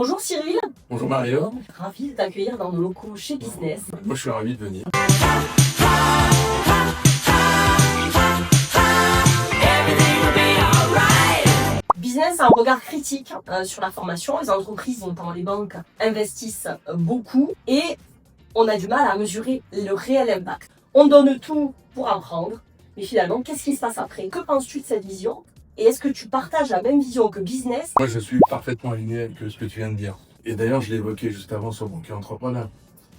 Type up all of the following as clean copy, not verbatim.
Bonjour Cyril, Bonjour Mario, ravi de t'accueillir dans nos locaux chez Business. moi je suis ravi de venir. Business a un regard critique sur la formation. Les entreprises, notamment les banques, investissent beaucoup et on a du mal à mesurer le réel impact. On donne tout pour apprendre, mais finalement, qu'est-ce qui se passe après? Que penses-tu de cette vision? Et est-ce que tu partages la même vision que Business? Moi je suis parfaitement aligné avec ce que tu viens de dire. Et d'ailleurs je l'ai évoqué juste avant sur Banquier Entrepreneur.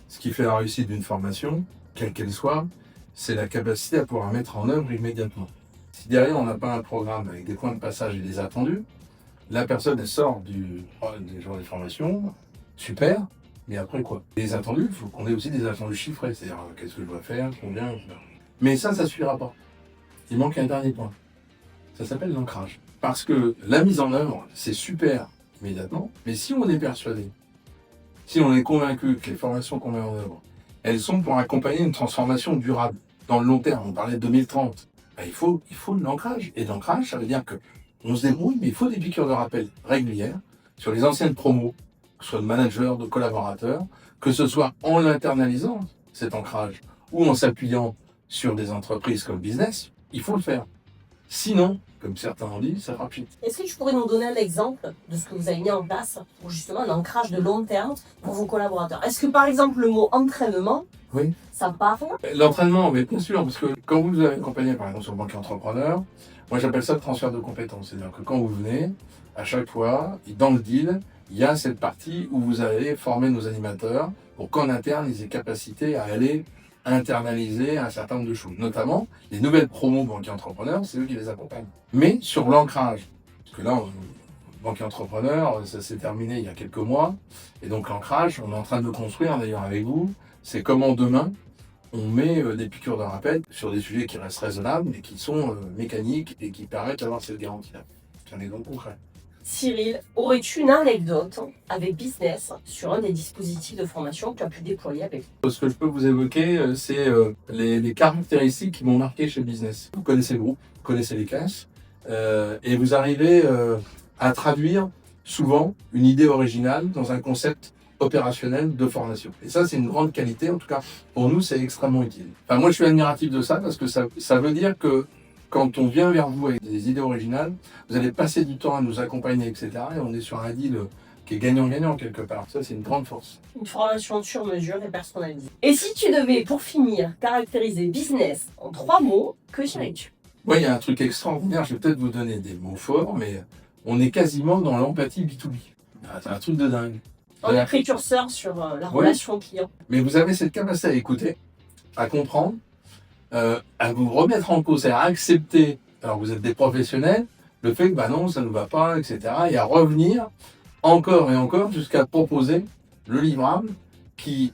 Ce qui fait la réussite d'une formation, quelle qu'elle soit, c'est la capacité à pouvoir mettre en œuvre immédiatement. Si derrière on n'a pas un programme avec des points de passage et des attendus, la personne elle sort des jours de formation, super, mais après quoi? Les attendus, il faut qu'on ait aussi des attendus chiffrés, c'est-à-dire qu'est-ce que je dois faire, combien, etc. Mais ça suffira pas. Il manque un dernier point. Ça s'appelle l'ancrage. Parce que la mise en œuvre, c'est super immédiatement, mais si on est persuadé, si on est convaincu que les formations qu'on met en œuvre, elles sont pour accompagner une transformation durable, dans le long terme, on parlait de 2030, ben il faut de l'ancrage. Et l'ancrage, ça veut dire que on se débrouille, mais il faut des piqûres de rappel régulières sur les anciennes promos, que ce soit de managers, de collaborateurs, que ce soit en l'internalisant, cet ancrage, ou en s'appuyant sur des entreprises comme Business, il faut le faire. Sinon, comme certains ont dit, ça fera pchit. Est-ce que tu pourrais nous donner un exemple de ce que vous avez mis en place pour justement un ancrage de long terme pour vos collaborateurs? Est-ce que par exemple le mot entraînement, Oui. ça parle? L'entraînement, mais bien sûr, parce que quand vous avez accompagné par exemple sur le Banquier Entrepreneur, moi j'appelle ça le transfert de compétences. C'est-à-dire que quand vous venez, à chaque fois, dans le deal, il y a cette partie où vous allez former nos animateurs pour qu'en interne, ils aient capacité à aller internaliser un certain nombre de choses. Notamment, les nouvelles promos Banquier Entrepreneur, c'est eux qui les accompagnent. Mais sur l'ancrage, parce que là, Banquier Entrepreneur, ça s'est terminé il y a quelques mois, et donc l'ancrage, on est en train de le construire d'ailleurs avec vous, c'est comment demain, on met des piqûres de rappel sur des sujets qui restent raisonnables, mais qui sont mécaniques et qui permettent d'avoir cette garantie-là. C'est un exemple concret. Cyril, aurais-tu une anecdote avec Business sur un des dispositifs de formation que tu as pu déployer avec? Ce que je peux vous évoquer, c'est les caractéristiques qui m'ont marqué chez Business. Vous connaissez le groupe, vous connaissez les caisses, et vous arrivez à traduire souvent une idée originale dans un concept opérationnel de formation. Et ça, c'est une grande qualité. En tout cas, pour nous, c'est extrêmement utile. Enfin, moi, je suis admiratif de ça parce que ça veut dire que quand on vient vers vous avec des idées originales, vous allez passer du temps à nous accompagner, etc. Et on est sur un deal qui est gagnant-gagnant quelque part. Ça, c'est une grande force. Une formation sur mesure et personnalisée. Et si tu devais, pour finir, caractériser Business en 3 mots, que dirais-tu? Oui, il y a un truc extraordinaire. Je vais peut-être vous donner des mots forts, mais on est quasiment dans l'empathie B2B. Ah, c'est un truc de dingue. On est précurseur sur la relation client. Mais vous avez cette capacité à écouter, à comprendre, à vous remettre en cause et à accepter, alors vous êtes des professionnels, le fait que bah non, ça ne va pas, etc. Et à revenir encore et encore jusqu'à proposer le livrable qui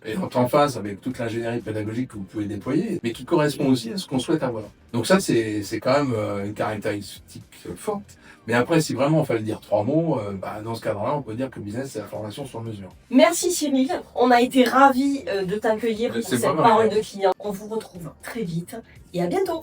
est en phase avec toute l'ingénierie pédagogique que vous pouvez déployer, mais qui correspond aussi à ce qu'on souhaite avoir. Donc ça, c'est quand même une caractéristique forte. Mais après, si vraiment il fallait dire 3 mots, dans ce cadre-là, on peut dire que Business, c'est la formation sur mesure. Merci Cyril, on a été ravis de t'accueillir pour C'est cette pas mal. parole de client. On vous retrouve très vite et à bientôt.